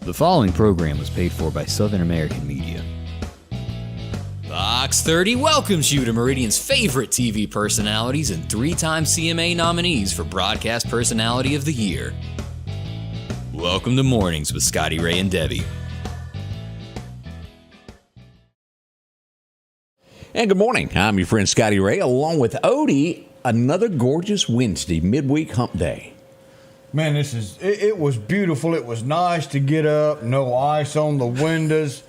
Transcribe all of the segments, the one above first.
The following program was paid for by Southern American Media. Fox 30 welcomes you to Meridian's favorite TV personalities and three-time CMA nominees for Broadcast Personality of the Year. Welcome to Mornings with Scotty Ray and Debbie. And good morning. I'm your friend Scotty Ray, along with Odie. Another gorgeous Wednesday, midweek hump day. Man, it was beautiful. It was nice to get up. No ice on the windows.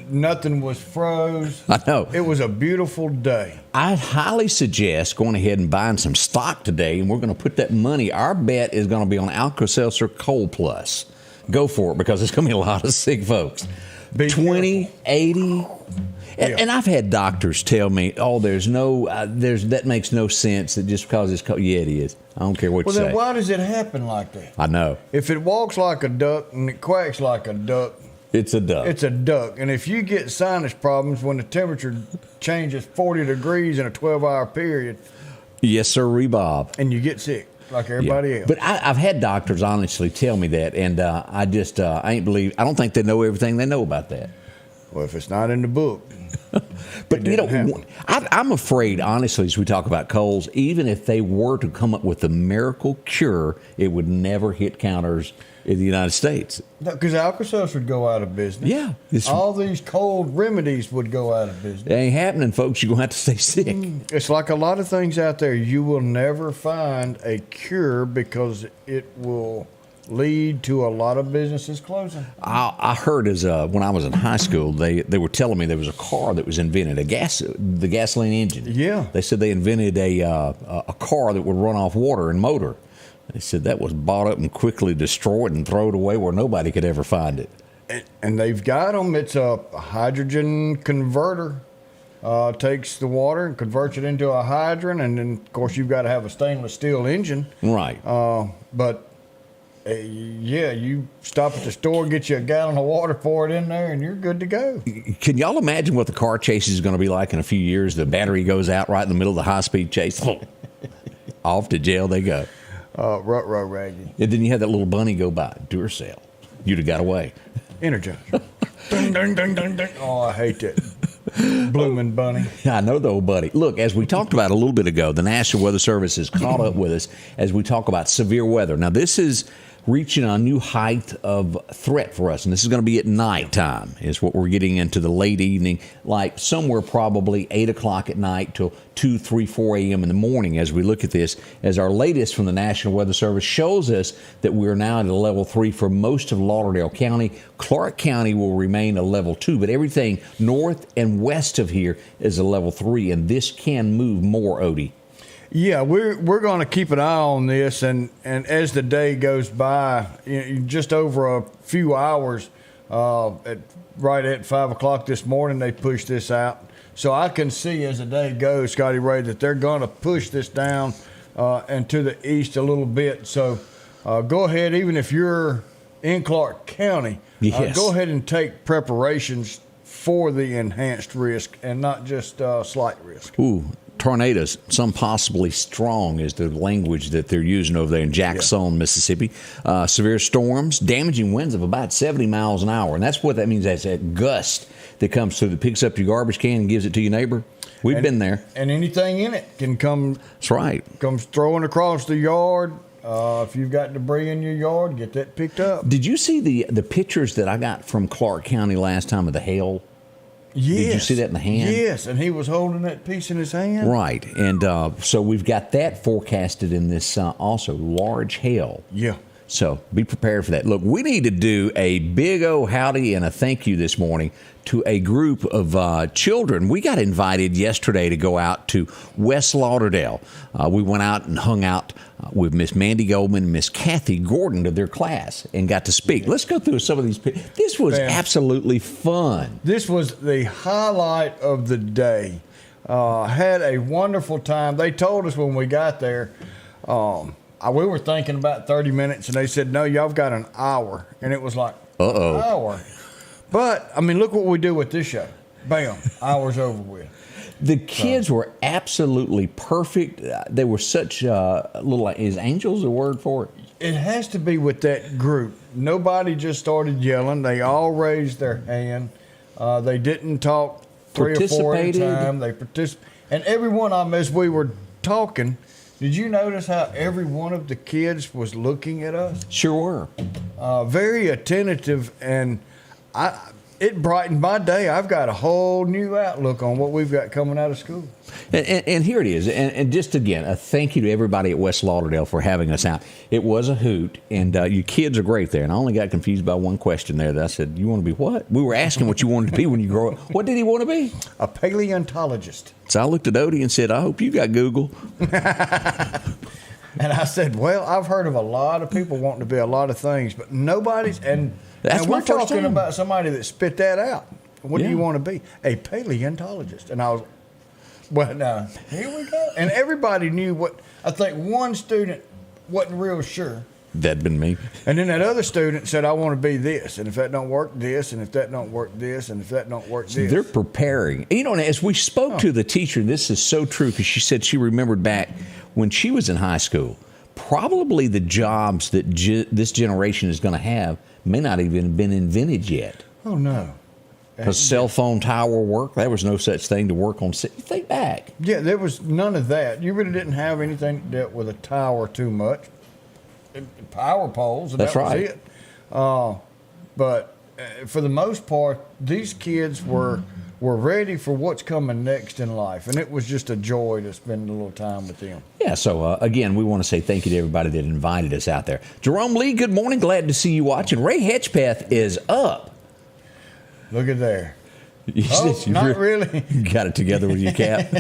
Nothing was froze. I know. It was a beautiful day. I'd highly suggest going ahead and buying some stock today, and we're going to put that money. Our bet is going to be on Alka-Seltzer Cold Plus. Go for it, because there's going to be a lot of sick folks. 20, 80. And I've had doctors tell me, "Oh, that makes no sense. That just because it's cold." Yeah, it is. I don't care what you say. Well, then why does it happen like that? I know. If it walks like a duck and it quacks like a duck, it's a duck. It's a duck. And if you get sinus problems when the temperature changes 40 degrees in a 12-hour period, yes, sir, Bob, and you get sick like everybody else. But I've had doctors honestly tell me that, and I don't think they know everything they know about that. Well, if it's not in the book. But, I'm afraid, honestly, as we talk about colds, even if they were to come up with a miracle cure, it would never hit counters in the United States. Because Alka-Seltzer would go out of business. Yeah. All these cold remedies would go out of business. It ain't happening, folks. You're going to have to stay sick. It's like a lot of things out there. You will never find a cure because it will lead to a lot of businesses closing. I heard when I was in high school, they were telling me there was a car that was invented, the gasoline engine. Yeah. They said they invented a car that would run off water and motor. They said that was bought up and quickly destroyed and thrown away where nobody could ever find it. And they've got them. It's a hydrogen converter. Takes the water and converts it into a hydrogen, and then, of course, you've got to have a stainless steel engine. Right. You stop at the store, get you a gallon of water, pour it in there, and you're good to go. Can y'all imagine what the car chase is going to be like in a few years? The battery goes out right in the middle of the high-speed chase. Off to jail they go. Ruh-roh raggy. And then you had that little bunny go by. Duracell. You'd have got away. Energizer. Dun, dun, dun, dun, dun. Oh, I hate that. Blooming bunny. I know the old buddy. Look, as we talked about a little bit ago, the National Weather Service has caught up with us as we talk about severe weather. Now, this is reaching a new height of threat for us, and this is going to be at nighttime, is what we're getting into the late evening, like somewhere probably 8 o'clock at night till 2, 3, 4 a.m. in the morning as we look at this, as our latest from the National Weather Service shows us that we're now at a level 3 for most of Lauderdale County. Clarke County will remain a level 2, but everything north and west of here is a level 3, and this can move more, Odie. Yeah, we're going to keep an eye on this, and as the day goes by, just over a few hours, right at 5 o'clock this morning, they pushed this out. So I can see as the day goes, Scotty Ray, that they're going to push this down and to the east a little bit. So go ahead, even if you're in Clarke County, yes, go ahead and take preparations for the enhanced risk and not just slight risk. Ooh. Tornadoes, some possibly strong is the language that they're using over there in Jackson, Mississippi. Severe storms, damaging winds of about 70 miles an hour. And that's what that means. That's that gust that comes through, that picks up your garbage can and gives it to your neighbor. We've been there. And anything in it can come. That's right. Comes throwing across the yard. If you've got debris in your yard, get that picked up. Did you see the pictures that I got from Clarke County last time of the hail? Yes. Did you see that in the hand? Yes, and he was holding that piece in his hand. Right, and so we've got that forecasted in this also large hail. Yeah. So be prepared for that. Look, we need to do a big old howdy and a thank you this morning to a group of children. We got invited yesterday to go out to West Lauderdale. We went out and hung out with Miss Mandy Goldman and Miss Kathy Gordon to their class and got to speak. Let's go through some of these. This was absolutely fun. This was the highlight of the day. Had a wonderful time. They told us when we got there, we were thinking about 30 minutes, and they said, no, y'all got an hour. And it was like, uh-oh. An hour. But, I mean, look what we do with this show. Bam, hour's over with. The kids were absolutely perfect. They were such little, is angels a word for it? It has to be with that group. Nobody just started yelling. They all raised their hand. They didn't talk 3 or 4 at a time. They participated. And everyone of them, as we were talking, did you notice how every one of the kids was looking at us? Sure were. Very attentive, and it brightened my day. I've got a whole new outlook on what we've got coming out of school. And here it is. And just again, a thank you to everybody at West Lauderdale for having us out. It was a hoot, and you kids are great there. And I only got confused by one question there. That I said, you want to be what? We were asking what you wanted to be when you grow up. What did he want to be? A paleontologist. So I looked at Odie and said, I hope you got Google. And I said, well, I've heard of a lot of people wanting to be a lot of things, but nobody's, and we're talking about somebody that spit that out. What do you want to be? A paleontologist. And I was, well, now, here we go. And everybody knew what, I think one student wasn't real sure. That'd been me. And then that other student said, I want to be this. And if that don't work, this. And if that don't work, this. And if that don't work, this. They're preparing. You know, and as we spoke to the teacher, this is so true because she said she remembered back when she was in high school, probably the jobs that this generation is going to have may not even been invented yet. Oh, no. Because cell phone tower work, there was no such thing to work on. Think back. Yeah, there was none of that. You really didn't have anything that dealt with a tower too much. Power poles, and That's that was right. it. But for the most part, these kids were ready for what's coming next in life, and it was just a joy to spend a little time with them. Yeah, so again, we want to say thank you to everybody that invited us out there. Jerome Lee, good morning. Glad to see you watching. Ray Hedgepeth is up. Look at there. You not really. You got it together with your cap.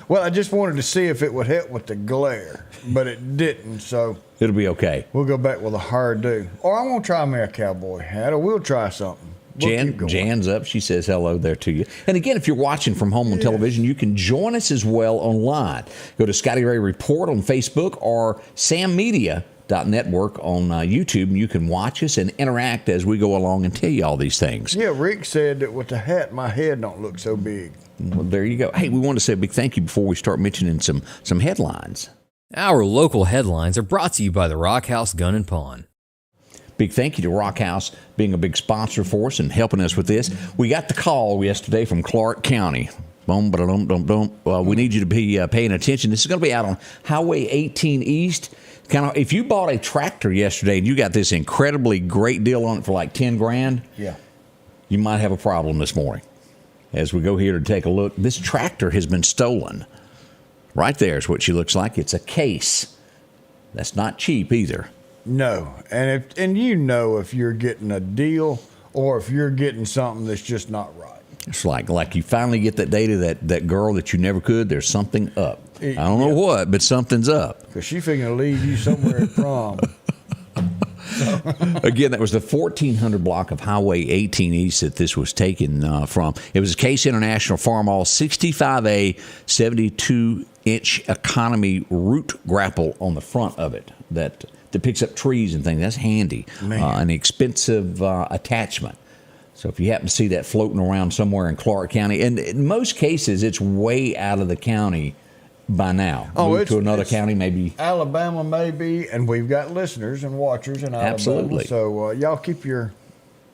Well, I just wanted to see if it would help with the glare, but it didn't, so It'll be okay. we'll go back with a hairdo. Or I won't try me a cowboy hat, or we'll try something. We'll keep going. Jan's up. She says hello there to you. And again, if you're watching from home on television, you can join us as well online. Go to Scotty Ray Report on Facebook or sammedia.network on YouTube, and you can watch us and interact as we go along and tell you all these things. Yeah, Rick said that with the hat, my head don't look so big. Well, there you go. Hey, we want to say a big thank you before we start mentioning some headlines. Our local headlines are brought to you by the Rock House Gun and Pawn. Big thank you to Rock House being a big sponsor for us and helping us with this. We got the call yesterday from Clarke County. Boom, ba-dum, dum, dum. We need you to be paying attention. This is going to be out on Highway 18 East. If you bought a tractor yesterday and you got this incredibly great deal on it for like $10,000, you might have a problem this morning. As we go here to take a look, this tractor has been stolen. Right there is what she looks like. It's a case. That's not cheap either. No, and you know if you're getting a deal or if you're getting something that's just not right. It's like you finally get that data that girl that you never could. There's something up. I don't know what, but something's up. Because she's figuring to leave you somewhere at prom. Again, that was the 1400 block of Highway 18 East that this was taken from. It was a Case International Farm All 65A 72-inch economy root grapple on the front of it that picks up trees and things. That's handy. An expensive attachment. So if you happen to see that floating around somewhere in Clarke County, and in most cases it's way out of the county by now. Moved to another county, maybe. Alabama, maybe, and we've got listeners and watchers in Alabama. Absolutely. So y'all keep your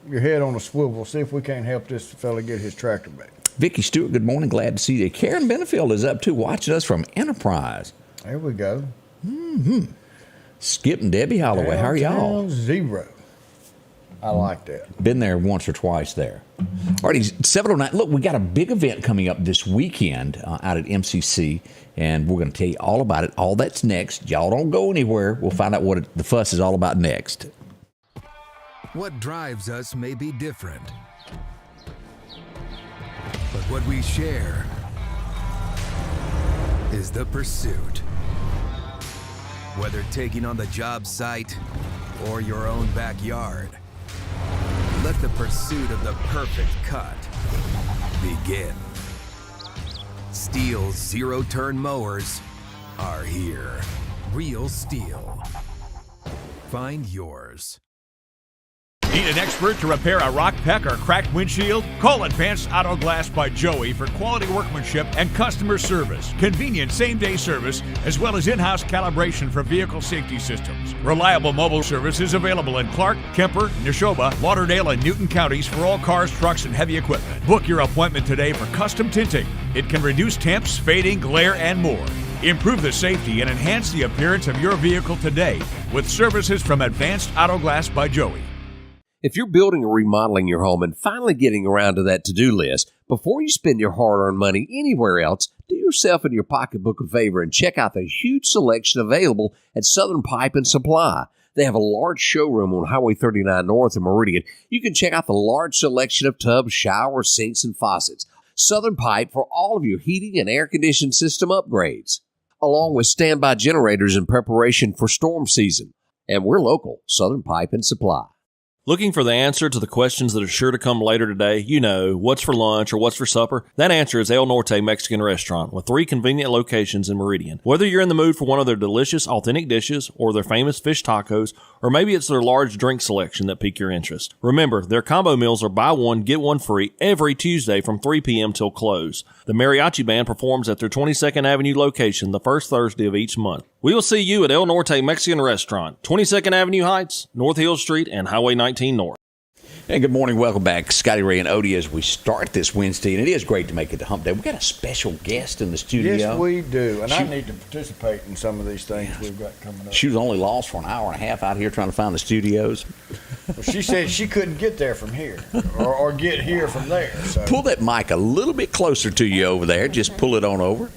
head on a swivel. See if we can't help this fella get his tractor back. Vicky Stewart, good morning. Glad to see you. Karen Benefield is up too, watching us from Enterprise. There we go. Skip and Debbie Holloway, how are y'all? Downtown Zero. I like that. Been there once or twice there. Alrighty, 7:09. Look, we got a big event coming up this weekend out at MCC, and we're going to tell you all about it. All that's next. Y'all don't go anywhere. We'll find out what the fuss is all about next. What drives us may be different, but what we share is the pursuit. Whether taking on the job site or your own backyard, let the pursuit of the perfect cut begin. Steel zero-turn mowers are here. Real Steel. Find yours. Need an expert to repair a rock peck or cracked windshield? Call Advanced Auto Glass by Joey for quality workmanship and customer service, convenient same-day service, as well as in-house calibration for vehicle safety systems. Reliable mobile service is available in Clarke, Kemper, Neshoba, Lauderdale, and Newton counties for all cars, trucks, and heavy equipment. Book your appointment today for custom tinting. It can reduce temps, fading, glare, and more. Improve the safety and enhance the appearance of your vehicle today with services from Advanced Auto Glass by Joey. If you're building or remodeling your home and finally getting around to that to-do list, before you spend your hard-earned money anywhere else, do yourself and your pocketbook a favor and check out the huge selection available at Southern Pipe and Supply. They have a large showroom on Highway 39 North in Meridian. You can check out the large selection of tubs, showers, sinks, and faucets. Southern Pipe for all of your heating and air conditioning system upgrades, along with standby generators in preparation for storm season. And we're local, Southern Pipe and Supply. Looking for the answer to the questions that are sure to come later today? You know, what's for lunch or what's for supper? That answer is El Norte Mexican Restaurant with 3 convenient locations in Meridian. Whether you're in the mood for one of their delicious, authentic dishes or their famous fish tacos, or maybe it's their large drink selection that pique your interest. Remember, their combo meals are buy one, get one free every Tuesday from 3 p.m. till close. The Mariachi Band performs at their 22nd Avenue location the first Thursday of each month. We will see you at El Norte Mexican Restaurant, 22nd Avenue Heights, North Hill Street, and Highway 19 North. Hey, good morning. Welcome back. Scotty Ray and Odie as we start this Wednesday. And it is great to make it to Hump Day. We've got a special guest in the studio. Yes, we do. And I need to participate in some of these things we've got coming up. She was only lost for an hour and a half out here trying to find the studios. Well, she said she couldn't get there from here or get here from there. So. Pull that mic a little bit closer to you over there. Just pull it on over.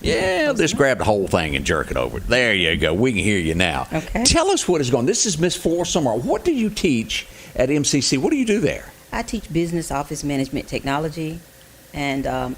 Yeah, just grab the whole thing and jerk it over. There you go. We can hear you now. Okay. Tell us what is going on. This is Miss Forsummer. What do you teach at MCC? What do you do there? I teach business office management technology, and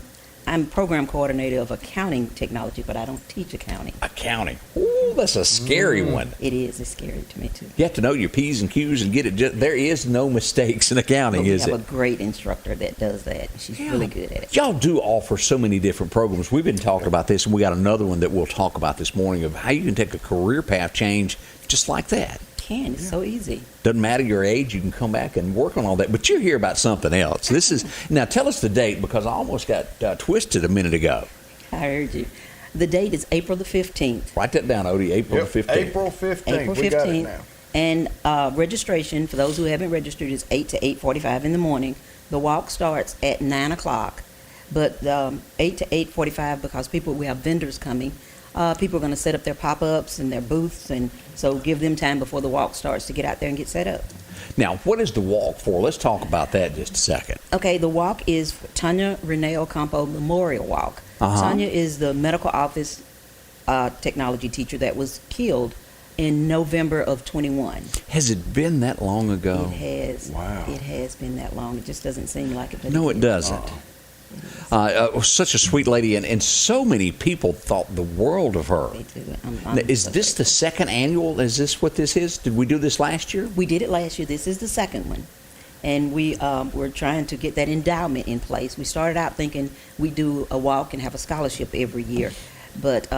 I'm program coordinator of accounting technology, but I don't teach accounting. Accounting. Ooh, that's a scary one. It is. It's scary to me, too. You have to know your P's and Q's and get it. There is no mistakes in accounting, is it? We have a great instructor that does that. She's really good at it. Y'all do offer so many different programs. We've been talking about this, and we got another one that we'll talk about this morning of how you can take a career path change just like that. It's so easy. Doesn't matter your age, you can come back and work on all that. But you're here about something else. This is now. Tell us the date because I almost got twisted a minute ago. I heard you. The date is April the 15th. Write that down, Odie. April the 15th. April 15th. April 15th. We got it now. And registration for those who haven't registered is 8 to 8:45 in the morning. The walk starts at 9 o'clock, but 8 to 8:45 because we have vendors coming. People are going to set up their pop-ups and their booths, and so give them time before the walk starts to get out there and get set up. Now, what is the walk for? Let's talk about that just a second. Okay, the walk is Tanya Renee Ocampo Memorial Walk. Tanya is the medical office technology teacher that was killed in November of 21. Has it been that long ago? It has. Wow. It has been that long. It just doesn't seem like it. But No, it doesn't. Such a sweet lady, and so many people thought the world of her. They do. Now, is this the second annual? Is this what this is? Did we do this last year? We did it last year. This is the second one. And we're trying to get that endowment in place. We started out thinking we'd do a walk and have a scholarship every year. But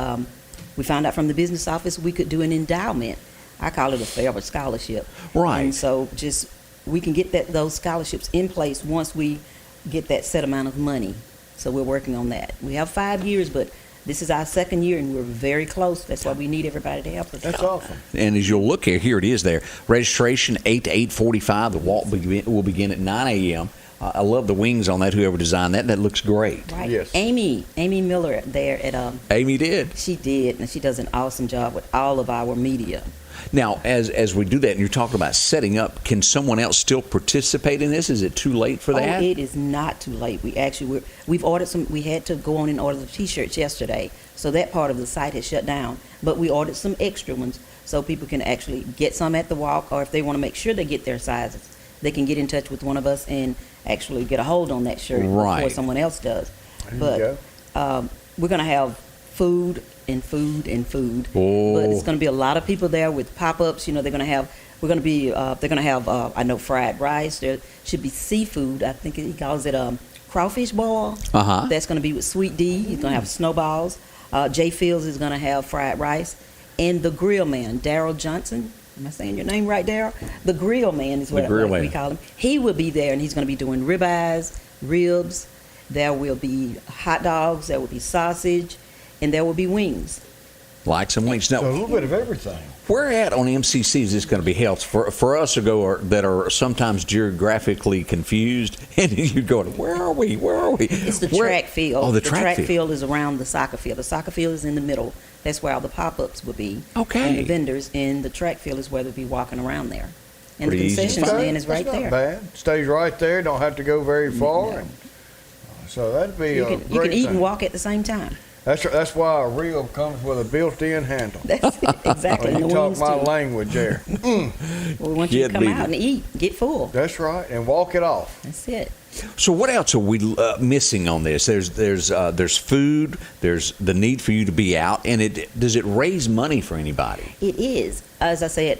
we found out from the business office we could do an endowment. I call it a forever scholarship. Right. And so we can get those scholarships in place once we get that set amount of money. So we're working on that. We have 5 years, but this is our second year, and we're very close. That's why we need everybody to help us. That's awesome. And as you'll look here it is there. Registration 8 to 8:45. The walk will begin at 9 a.m. I love the wings on that. Whoever designed that looks great. Right. Yes. Amy Miller there at Amy did. She did, and she does an awesome job with all of our media. Now, as we do that, and you're talking about setting up, can someone else still participate in this? Is it too late for that? Oh, it is not too late. We've ordered some. We had to go on and order the T-shirts yesterday, so that part of the site has shut down. But we ordered some extra ones, so people can actually get some at the walk, or if they want to make sure they get their sizes, they can get in touch with one of us and actually get a hold on that shirt before someone else does. But we're going to have food and food and food. Oh. But it's going to be a lot of people there with pop-ups. You know, they're going to have I know fried rice. There should be seafood. I think he calls it crawfish boil. That's going to be with Sweet D. He's going to have snowballs. Jay Fields is going to have fried rice. And the grill man, Daryl Johnson, am I saying your name right there? The grill man is what we call him. He will be there, and he's going to be doing ribeyes, ribs. There will be hot dogs. There will be sausage, and there will be wings. Like some wings. Now, So a little bit of everything. where at on MCC is this going to be held? For us that are sometimes geographically confused, and you go, where are we? Where are we? It's the track field. Oh, the track field is around the soccer field. The soccer field is in the middle. That's where all the pop-ups will be. Okay. And the vendors, and the track field is where they'll be walking around there. And Pretty the easy to concession find. stand is right That's there. not bad. Stays right there. Don't have to go very far. No. And, so that'd be You a can great eat thing. and walk at the same time. That's why a rib comes with a built-in handle. That's it, exactly. You And the talk wings my too. language there. Well, we want you to Get come beat out it. and eat, get full. That's right, and walk it off. That's it. So what else are we missing on this? There's food. There's the need for you to be out, and does it raise money for anybody? It is. As I said,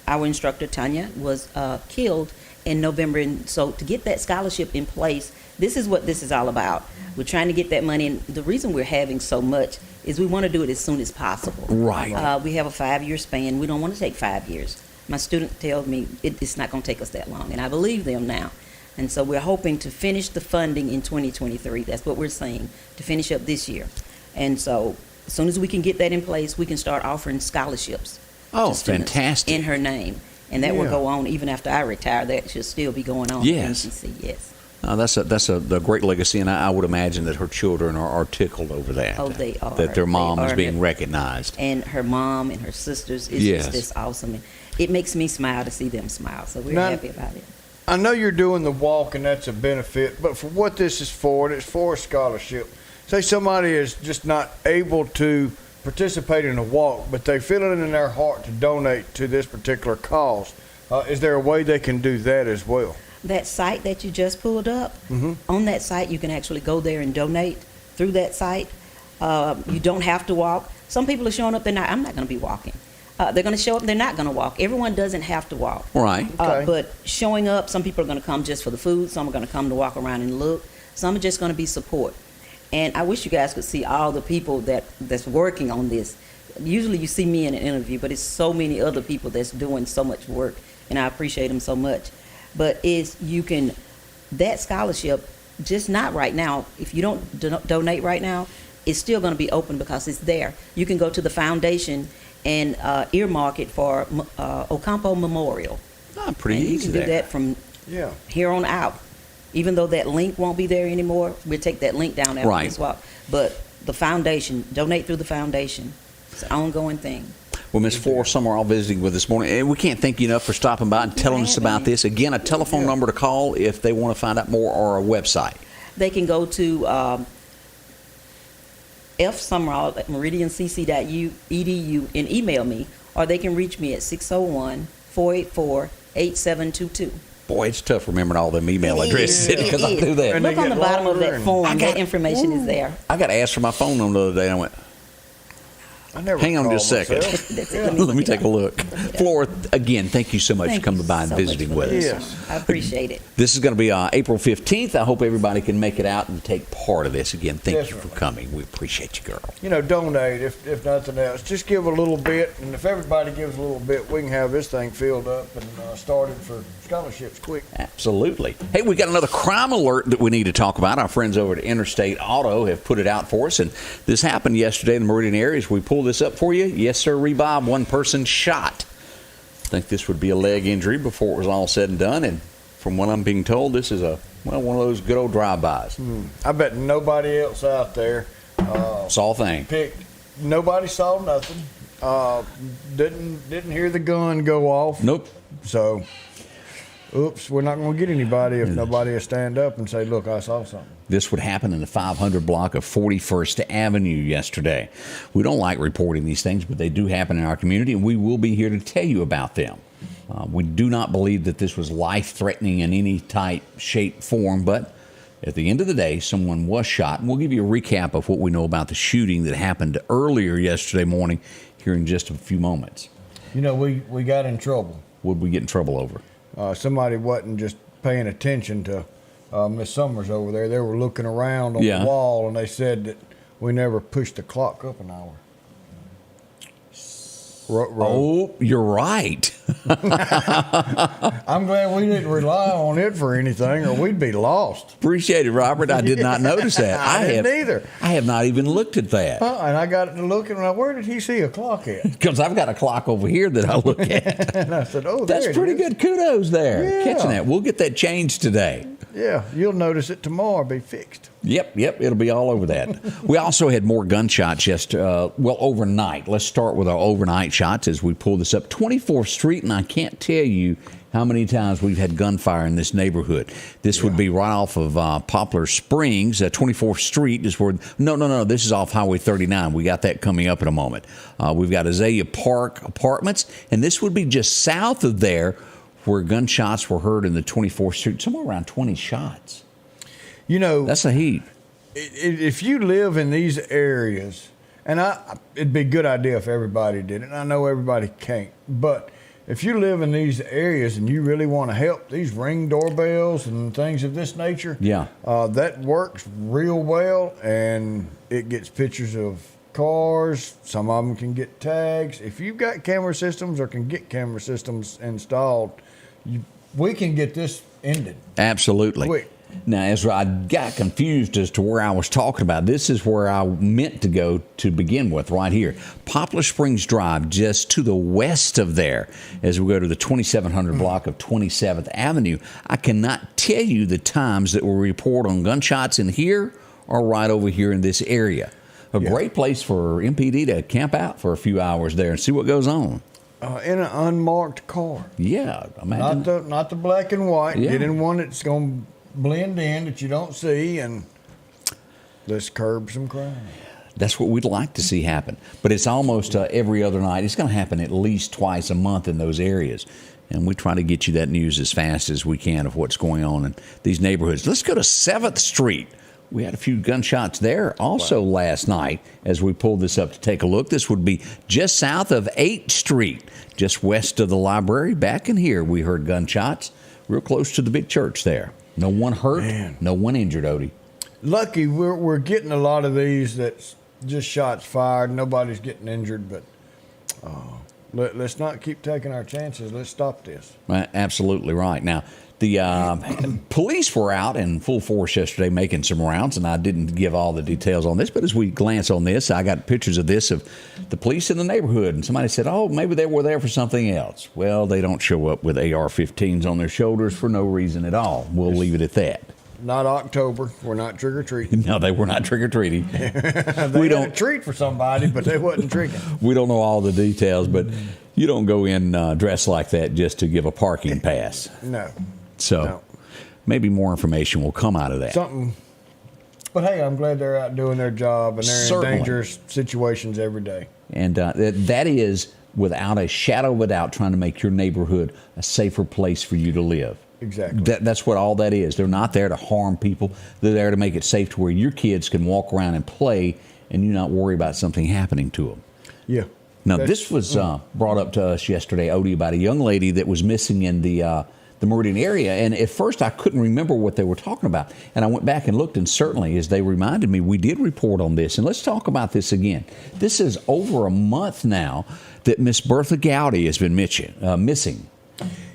our instructor, Tanya, was killed in November. And so to get that scholarship in place, this is what this is all about. We're trying to get that money. And the reason we're having so much is we want to do it as soon as possible. Right. We have a 5-year span. We don't want to take 5 years. My student tells me it's not going to take us that long, and I believe them now. And so we're hoping to finish the funding in 2023. That's what we're saying, to finish up this year. And so as soon as we can get that in place, we can start offering scholarships. Oh, to students fantastic. in her name. And that will Yeah. go on even after I retire. That should still be going on Yes. at MCC, yes. That's a great legacy, and I would imagine that her children are tickled over that. Oh, they are. That their They mom is are. being recognized. And her mom and her sisters, it's Yes. just awesome. And it makes me smile to see them smile, so we're Now- happy about it. I know you're doing the walk, and that's a benefit, but for what this is for, and it's for a scholarship. Say somebody is just not able to participate in a walk, but they feel it in their heart to donate to this particular cause. Is there a way they can do that as well? That site that you just pulled up, on that site, you can actually go there and donate through that site. You don't have to walk. Some people are showing up, I'm not going to be walking. They're going to show up, they're not going to walk. Everyone doesn't have to walk. Right. Okay. But showing up, some people are going to come just for the food. Some are going to come to walk around and look. Some are just going to be support. And I wish you guys could see all the people that's working on this. Usually you see me in an interview, but it's so many other people that's doing so much work, and I appreciate them so much. But that scholarship, just not right now, if you don't donate right now, it's still going to be open because it's there. You can go to the foundation and earmark it for Ocampo Memorial. Oh, pretty And you easy can do there. that from Yeah. here on out. Even though that link won't be there anymore, we'll take that link down after Right. this walk. But the foundation, donate through the foundation. It's an ongoing thing. Well, Ms. Flora Summerall visiting with us this morning, and we can't thank you enough for stopping by and telling us about this. Again, a telephone number to call if they want to find out more, or a website. They can go to fsummerall at meridiancc.edu and email me, or they can reach me at 601-484-8722. Boy, it's tough remembering all them email addresses because I do that. And they Look on get the bottom of longer that and- form. That information is there. I got asked for my phone number the other day, and I went, I never hang on call just a second. myself. That's it. Let me take a look. Flora, again, thank you so much Thank for coming you by and so much visiting for with us. this. Yes. I appreciate it. This is going to be April 15th. I hope everybody can make it out and take part of this. Again, thank you Definitely. for coming. We appreciate you, girl. Donate if nothing else. Just give a little bit, and if everybody gives a little bit, we can have this thing filled up and started for scholarships quick. Absolutely. Hey, we got another crime alert that we need to talk about. Our friends over at Interstate Auto have put it out for us, and this happened yesterday in the Meridian areas. We pulled this up for you. Yes, sir, Bob. One person shot. I think this would be a leg injury before it was all said and done, and from what I'm being told, this is one of those good old drive-bys. I bet nobody else out there Saw a thing. nobody saw nothing. Didn't hear the gun go off. Nope. So, oops, we're not going to get anybody if nobody will stand up and say, look, I saw something. This would happen in the 500 block of 41st Avenue yesterday. We don't like reporting these things, but they do happen in our community, and we will be here to tell you about them. We do not believe that this was life-threatening in any type, shape, form, but at the end of the day, someone was shot. And we'll give you a recap of what we know about the shooting that happened earlier yesterday morning here in just a few moments. We got in trouble. What did we get in trouble over? Somebody wasn't just paying attention to Miss Summers over there. They were looking around on Yeah. the wall, and they said that we never pushed the clock up an hour. Oh, you're right. I'm glad we didn't rely on it for anything, or we'd be lost. Appreciate it, Robert. I did not notice that. I didn't either. I have not even looked at that. And I got to looking, where did he see a clock at? Because I've got a clock over here that I look at. And I said, oh, that's pretty good. Kudos there. Yeah. Catching that. We'll get that changed today. Yeah, you'll notice it tomorrow. Be fixed. Yep, it'll be all over that. We also had more gunshots overnight. Let's start with our overnight shots as we pull this up. 24th Street, and I can't tell you how many times we've had gunfire in this neighborhood. This would be right off of Poplar Springs. 24th Street is where, no, this is off Highway 39. We got that coming up in a moment. We've got Azalea Park Apartments, and this would be just south of there where gunshots were heard in the 24th Street, somewhere around 20 shots. You know, that's a heat. If you live in these areas, and it'd be a good idea if everybody did it. And I know everybody can't, but if you live in these areas and you really want to help, these Ring doorbells and things of this nature, that works real well, and it gets pictures of cars. Some of them can get tags. If you've got camera systems or can get camera systems installed, we can get this ended. Absolutely. Quick. Now, Ezra, I got confused as to where I was talking about. This is where I meant to go to begin with, right here. Poplar Springs Drive, just to the west of there, as we go to the 2700 block of 27th Avenue. I cannot tell you the times that we report on gunshots in here or right over here in this area. A great place for MPD to camp out for a few hours there and see what goes on. In an unmarked car. Yeah. Not the black and white. Yeah. Get in one that's going to blend in that you don't see, and let's curb some crime. That's what we'd like to see happen. But it's almost every other night. It's going to happen at least twice a month in those areas. And we try to get you that news as fast as we can of what's going on in these neighborhoods. Let's go to 7th Street. We had a few gunshots there also last night as we pulled this up to take a look. This would be just south of 8th Street, just west of the library. Back in here, we heard gunshots real close to the big church there. No one hurt, no one injured, Odie. Lucky we're getting a lot of these that's just shots fired. Nobody's getting injured, but let's not keep taking our chances. Let's stop this. Absolutely right. Now, the police were out in full force yesterday making some rounds, and I didn't give all the details on this, but as we glance on this, I got pictures of this of the police in the neighborhood, and somebody said, oh, maybe they were there for something else. Well, they don't show up with AR-15s on their shoulders for no reason at all. We'll leave it at that. Not October. We're not trick-or-treating. No, they were not trick-or-treating. We don't treat for somebody, but they wasn't tricking. We don't know all the details, but you don't go in dressed like that just to give a parking pass. No. So maybe more information will come out of that. Something. But hey, I'm glad they're out doing their job, and they're in dangerous situations every day. And that is, without a shadow of a doubt, trying to make your neighborhood a safer place for you to live. Exactly. That's what all that is. They're not there to harm people. They're there to make it safe to where your kids can walk around and play and you not worry about something happening to them. Yeah. Now, this was brought up to us yesterday, Odie, about a young lady that was missing in the Meridian area. And at first, I couldn't remember what they were talking about. And I went back and looked, and certainly, as they reminded me, we did report on this. And let's talk about this again. This is over a month now that Miss Bertha Gowdy has been missing.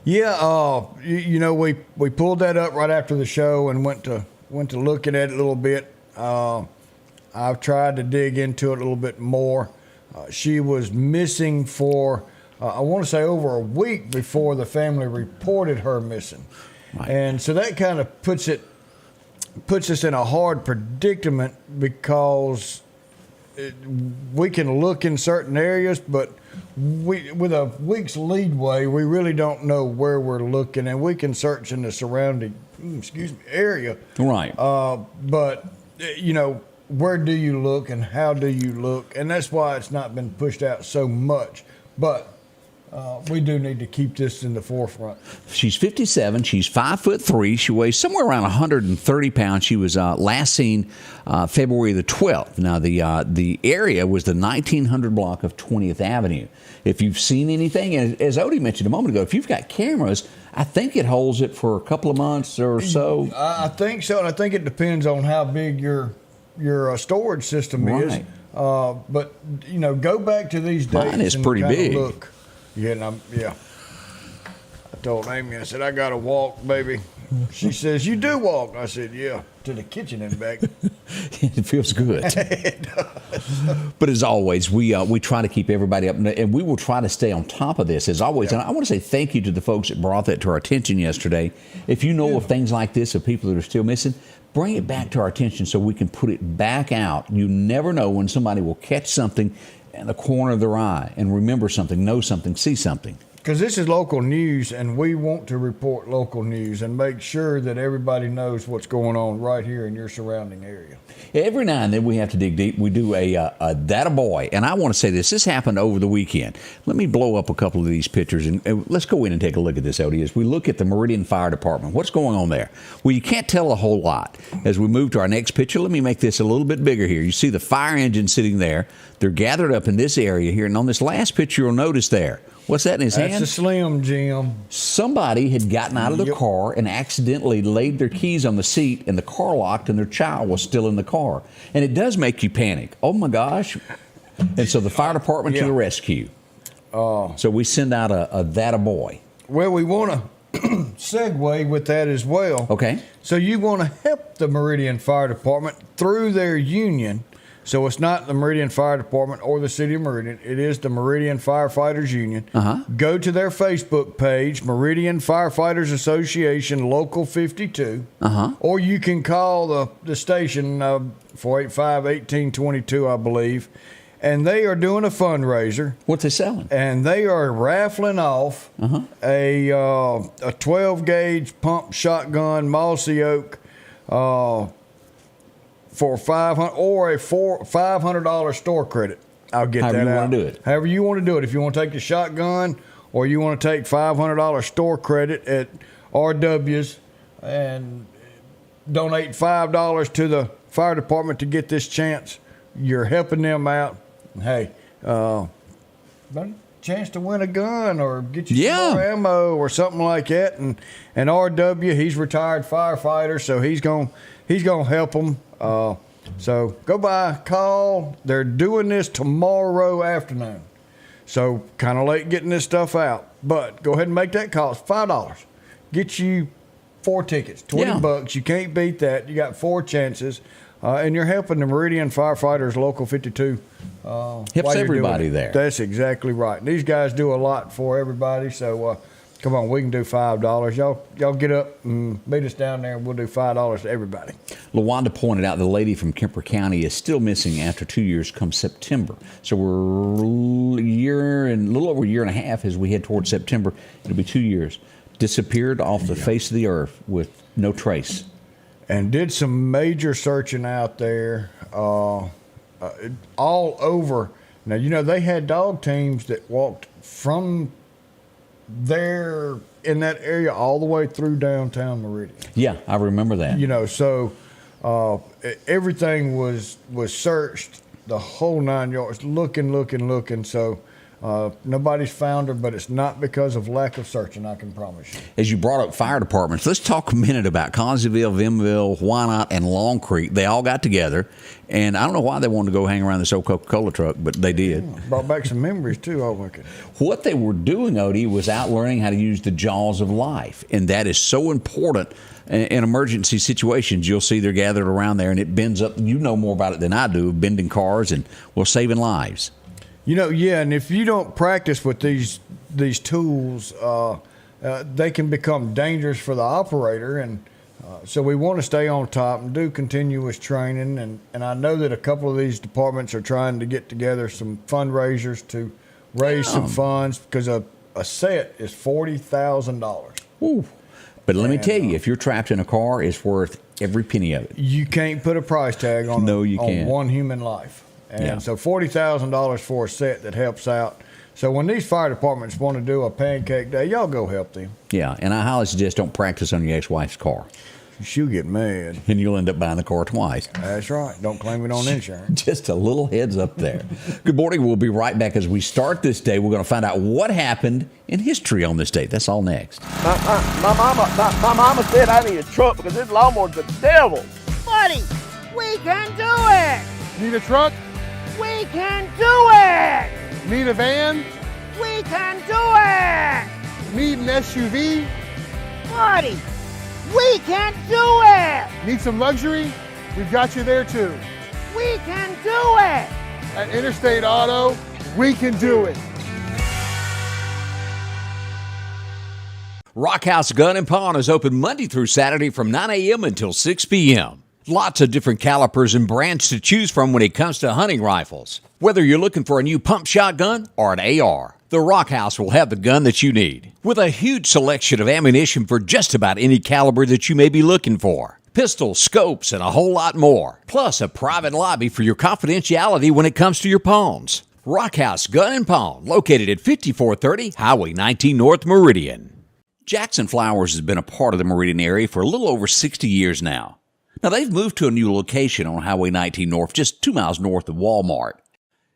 Yeah, you know, we pulled that up right after the show and went to looking at it a little bit. I've tried to dig into it a little bit more. She was missing for, I want to say, over a week before the family reported her missing. Right. And so that kind of puts us in a hard predicament because we can look in certain areas, but with a week's leadway, we really don't know where we're looking, and we can search in the surrounding area. Right. But you know, where do you look and how do you look? And that's why it's not been pushed out so much. But we do need to keep this in the forefront. She's 57. She's 5'3". She weighs somewhere around 130 pounds. She was last seen February the 12th. Now, the area was the 1900 block of 20th Avenue. If you've seen anything, as Odie mentioned a moment ago, if you've got cameras, I think it holds it for a couple of months or so. I think so, and I think it depends on how big your storage system is. But go back to these dates. Mine is and pretty kinda big. Look, I told Amy, I said, I got to walk, baby. She says, you do walk. I said, yeah, to the kitchen and back. It feels good. It does. But as always, we try to keep everybody up, and we will try to stay on top of this as always. And I want to say thank you to the folks that brought that to our attention yesterday. If you know of things like this, of people that are still missing, bring it back to our attention so we can put it back out. You never know when somebody will catch something in the corner of their eye and remember something, know something, see something. Because this is local news, and we want to report local news and make sure that everybody knows what's going on right here in your surrounding area. Every now and then we have to dig deep. We do a That a Boy. And I want to say this happened over the weekend. Let me blow up a couple of these pictures, and let's go in and take a look at this, LD. As we look at the Meridian Fire Department, what's going on there? Well, you can't tell a whole lot. As we move to our next picture, let me make this a little bit bigger here. You see the fire engine sitting there. They're gathered up in this area here. And on this last picture, you'll notice there, what's that in his hand? That's a Slim Jim. Somebody had gotten out of the car and accidentally laid their keys on the seat, and the car locked, and their child was still in the car. And it does make you panic. Oh, my gosh. And so the fire department to the rescue. So we send out a That a Boy. Well, we want to segue with that as well. Okay. So you want to help the Meridian Fire Department through their union. So it's not the Meridian Fire Department or the City of Meridian. It is the Meridian Firefighters Union. Go to their Facebook page, Meridian Firefighters Association Local 52. Or you can call the station, 485-1822, I believe. And they are doing a fundraiser. What's they selling? And they are raffling off a 12-gauge pump shotgun Mossy Oak for $500 or a $500 store credit. I'll get However that you out. want to do it. However you want to do it. If you want to take the shotgun or you want to take $500 store credit at RW's and donate $5 to the fire department to get this chance, you're helping them out. Hey, chance to win a gun or get you some more ammo or something like that. And RW, he's retired firefighter, so he's gonna help them. So go by, call. They're doing this tomorrow afternoon. So kind of late getting this stuff out, but go ahead and make that call. It's $5. Get you 4 tickets, $20. You can't beat that. You got 4 chances. And you're helping the Meridian Firefighters Local 52. Helps everybody there. That's exactly right. These guys do a lot for everybody. So come on, we can do $5. Y'all get up and meet us down there, and we'll do $5 to everybody. LaWanda pointed out the lady from Kemper County is still missing after 2 years come September. So we're a little over a year and a half as we head towards September. It'll be 2 years. Disappeared off the face of the earth with no trace. And did some major searching out there all over. Now, they had dog teams that walked from there in that area all the way through downtown Meridian. Yeah, I remember that. So everything was searched, the whole 9 yards, looking. So nobody's found her, but it's not because of lack of searching, I can promise you. As you brought up fire departments, let's talk a minute about Consleyville, Vimville, Wyandotte, and Long Creek. They all got together, and I don't know why they wanted to go hang around this old Coca-Cola truck, but they did. Brought back some memories, too, I reckon. What they were doing, Odie, was out learning how to use the jaws of life, and that is so important in emergency situations. You'll see they're gathered around there, and it bends up. You know more about it than I do, bending cars and, saving lives. And if you don't practice with these tools, they can become dangerous for the operator. And so we want to stay on top and do continuous training. And I know that a couple of these departments are trying to get together some fundraisers to raise some funds because a set is $40,000. Ooh. But let me tell you, if you're trapped in a car, it's worth every penny of it. You can't put a price tag on can't. One human life. And so $40,000 for a set that helps out. So when these fire departments want to do a pancake day, y'all go help them. Yeah, and I highly suggest don't practice on your ex-wife's car. She'll get mad. And you'll end up buying the car twice. That's right. Don't claim it on insurance. Just a little heads up there. Good morning. We'll be right back as we start this day. We're going to find out what happened in history on this date. That's all next. My mama said I need a truck because this lawnmower's the devil. Buddy, we can do it. Need a truck? We can do it! Need a van? We can do it! Need an SUV? Buddy, we can do it! Need some luxury? We've got you there too. We can do it! At Interstate Auto, we can do it. Rock House Gun and Pawn is open Monday through Saturday from 9 a.m. until 6 p.m. Lots of different calibers and brands to choose from when it comes to hunting rifles. Whether you're looking for a new pump shotgun or an AR, the Rock House will have the gun that you need. With a huge selection of ammunition for just about any caliber that you may be looking for. Pistols, scopes, and a whole lot more. Plus a private lobby for your confidentiality when it comes to your pawns. Rock House Gun and Pawn, located at 5430 Highway 19 North Meridian. Jackson Flowers has been a part of the Meridian area for a little over 60 years now. Now, they've moved to a new location on Highway 19 North, just 2 miles north of Walmart.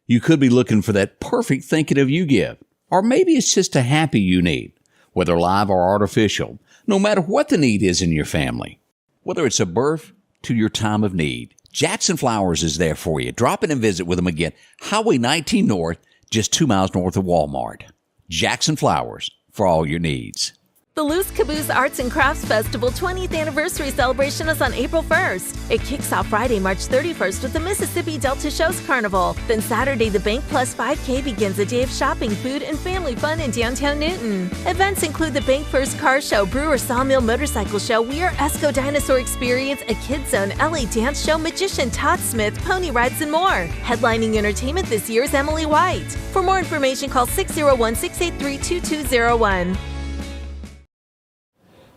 You could be looking for that perfect thinking of you gift. Or maybe it's just a happy you need, whether live or artificial, no matter what the need is in your family. Whether it's a birth to your time of need, Jackson Flowers is there for you. Drop in and visit with them again. Highway 19 North, just 2 miles north of Walmart. Jackson Flowers, for all your needs. The Loose Caboose Arts and Crafts Festival 20th Anniversary Celebration is on April 1st. It kicks off Friday, March 31st with the Mississippi Delta Shows Carnival. Then Saturday, the Bank Plus 5K begins a day of shopping, food, and family fun in downtown Newton. Events include the Bank First Car Show, Brewer Sawmill Motorcycle Show, Weir Esco Dinosaur Experience, a Kids Zone, LA Dance Show, Magician Todd Smith, pony rides, and more. Headlining entertainment this year is Emily White. For more information, call 601-683-2201.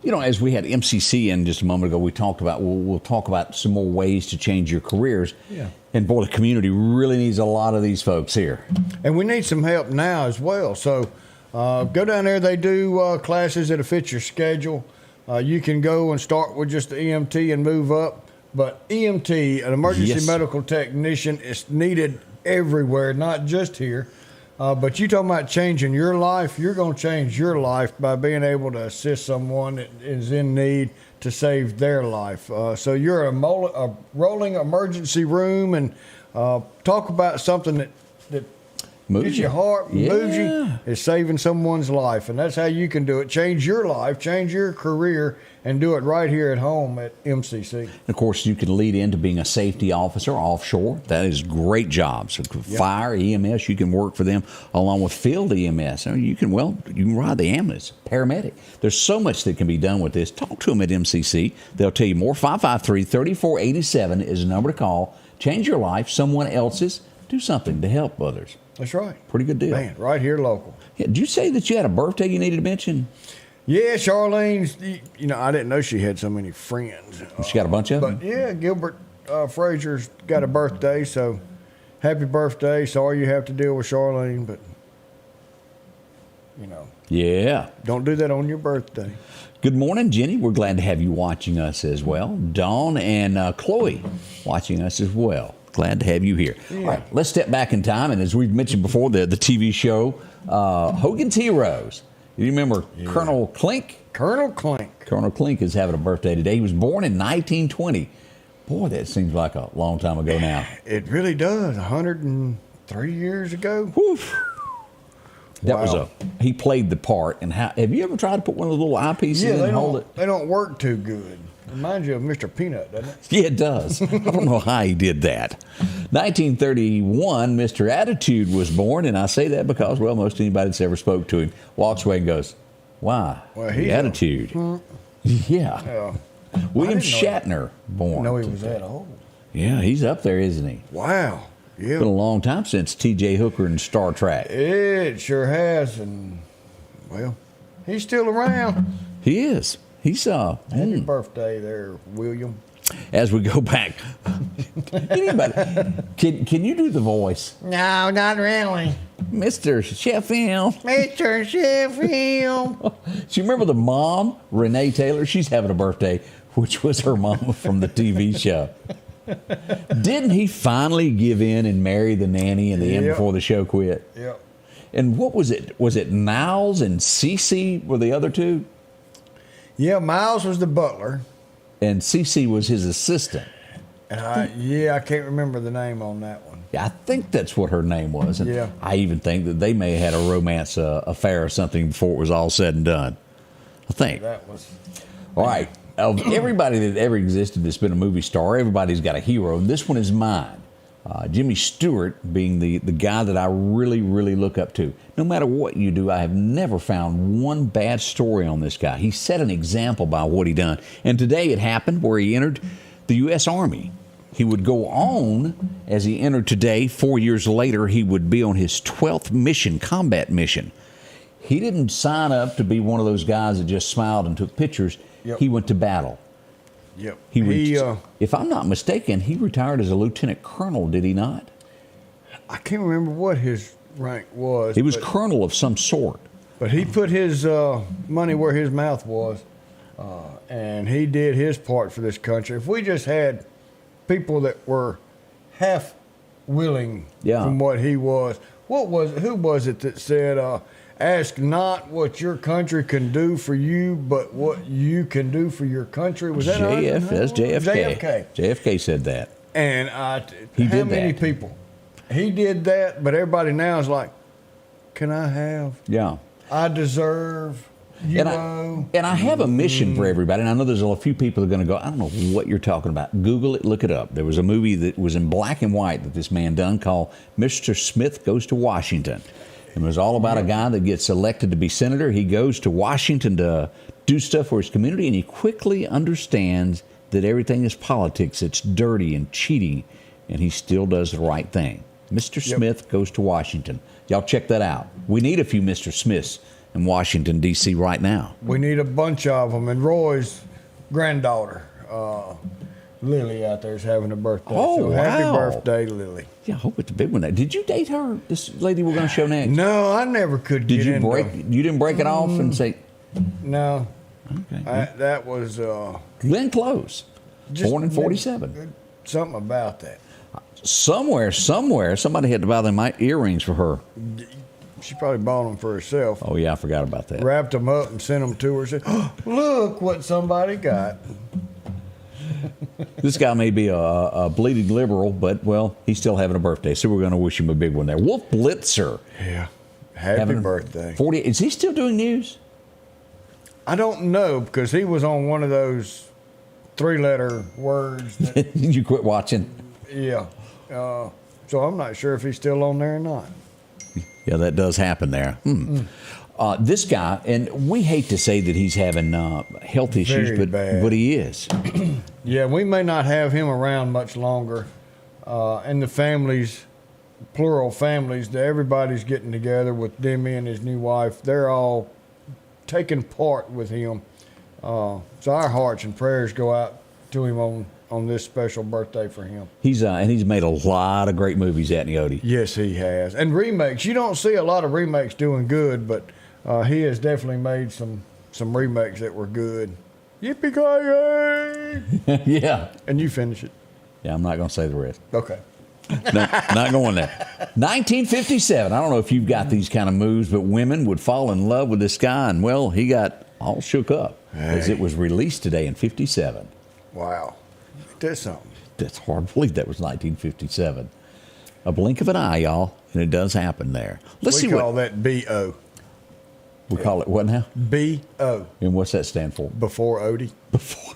You know, as we had MCC in just a moment ago, we talked about, we'll talk about some more ways to change your careers. Yeah. And boy, the community really needs a lot of these folks here. And we need some help now as well. So go down there. They do classes that'll fit your schedule. You can go and start with just the EMT and move up. But EMT, an emergency medical technician, is needed everywhere, not just here. But you talking about changing your life, you're going to change your life by being able to assist someone that is in need to save their life. So you're a rolling emergency room, and talk about something that gets your heart, moves you, is saving someone's life. And that's how you can do it. Change your life, change your career, and do it right here at home at MCC. Of course, you can lead into being a safety officer offshore. That is great jobs. So fire, EMS, you can work for them along with field EMS. You can ride the ambulance, paramedic. There's so much that can be done with this. Talk to them at MCC. They'll tell you more. 553-3487 is the number to call. Change your life, someone else's. Do something to help others. That's right. Pretty good deal. Man, right here local. Yeah, did you say that you had a birthday you needed to mention? Yeah, Charlene's, I didn't know she had so many friends. She got a bunch of them? But yeah, Gilbert Frazier's got a birthday, so happy birthday. Sorry you have to deal with Charlene, but, Yeah. Don't do that on your birthday. Good morning, Jenny. We're glad to have you watching us as well. Dawn and Chloe watching us as well. Glad to have you here. Yeah. All right, let's step back in time. And as we've mentioned before, the TV show, Hogan's Heroes. You remember Colonel Klink? Colonel Klink. Colonel Klink is having a birthday today. He was born in 1920. Boy, that seems like a long time ago now. It really does. 103 years ago. Whew. That he played the part. And have you ever tried to put one of the little eyepieces in and hold it? They don't work too good. Reminds you of Mr. Peanut, doesn't it? Yeah, it does. I don't know how he did that. 1931, Mr. Attitude was born, and I say that because, most anybody that's ever spoke to him walks away and goes, "Wow, the Attitude." Yeah. William Shatner born. I didn't know he was that old. Yeah, he's up there, isn't he? Wow. Yeah. It's been a long time since T.J. Hooker and Star Trek. It sure has, and he's still around. He is. He's happy birthday there, William. As we go back, anybody can you do the voice? No, not really. Mr. Sheffield. Mr. Sheffield. Do you remember the mom, Renee Taylor? She's having a birthday, which was her mama from the TV show. Didn't he finally give in and marry the nanny in the end before the show quit? Yep. And what was it? Was it Niles and Cece were the other two? Yeah, Miles was the butler. And Cece was his assistant. And I can't remember the name on that one. Yeah, I think that's what her name was. And Yeah. I even think that they may have had a romance affair or something before it was all said and done. I think. That was. All right. Of everybody that ever existed that's been a movie star, everybody's got a hero. This one is mine. Jimmy Stewart being the guy that I really, really look up to. No matter what you do, I have never found one bad story on this guy. He set an example by what he done. And today it happened where he entered the U.S. Army. He would go on, as he entered today, 4 years later, he would be on his 12th mission, combat mission. He didn't sign up to be one of those guys that just smiled and took pictures. Yep. He went to battle. Yep. If I'm not mistaken, he retired as a lieutenant colonel, did he not? I can't remember what his rank was. He was colonel of some sort. But he put his money where his mouth was, and he did his part for this country. If we just had people that were half willing from what he was, who was it that said, ask not what your country can do for you, but what you can do for your country? Was that That's JFK. JFK. JFK said that. And He how did many that. people? He did that, but everybody now is like, can I have? Yeah. I deserve. And I have a mission for everybody, and I know there's a few people that are going to go, I don't know what you're talking about. Google it, look it up. There was a movie that was in black and white that this man done called Mr. Smith Goes to Washington. It was all about a guy that gets elected to be senator. He goes to Washington to do stuff for his community, and he quickly understands that everything is politics. It's dirty and cheating, and he still does the right thing. Mr. Smith Goes to Washington. Y'all check that out. We need a few Mr. Smiths in Washington, D.C. right now. We need a bunch of them. And Roy's granddaughter, Lily, out there is having a birthday. Oh, so happy wow. birthday, Lily. Yeah, I hope it's a big one. Did you date her, this lady we're going to show next? No, I never could Did get you into break? You didn't break it off and say, No. okay. That was Glenn Close, born in 47. something about that. Somewhere, somebody had to buy them earrings for her. She probably bought them for herself. Oh, yeah, I forgot about that. Wrapped them up and sent them to her. Said, oh, look what somebody got. This guy may be a bleeding liberal, but, well, he's still having a birthday, so we're going to wish him a big one there. Wolf Blitzer. Yeah. Happy birthday. 40. Is he still doing news? I don't know, because he was on one of those 3-letter words. That, Did you quit watching? yeah. So I'm not sure if he's still on there or not. Yeah, that does happen there. This guy, and we hate to say that he's having health issues, Very bad. but he is. Yeah, we may not have him around much longer. And the families, plural families, everybody's getting together with Demi and his new wife. They're all taking part with him. So our hearts and prayers go out to him on this special birthday for him. He's made a lot of great movies, hasn't he, Odie? Yes, he has. And remakes. You don't see a lot of remakes doing good, but he has definitely made some remakes that were good. Yippee-ki-yay! Yeah. And you finish it. Yeah, I'm not going to say the rest. Okay. No, not going there. 1957. I don't know if you've got these kind of moves, but women would fall in love with this guy, and, well, he got all shook up as it was released today in 57. Wow. That's something. That's hard to believe that was 1957. A blink of an eye, y'all, and it does happen there. Let's see we call what that B.O. we call it. What now? B.O. And what's that stand for? Before Odie. Before.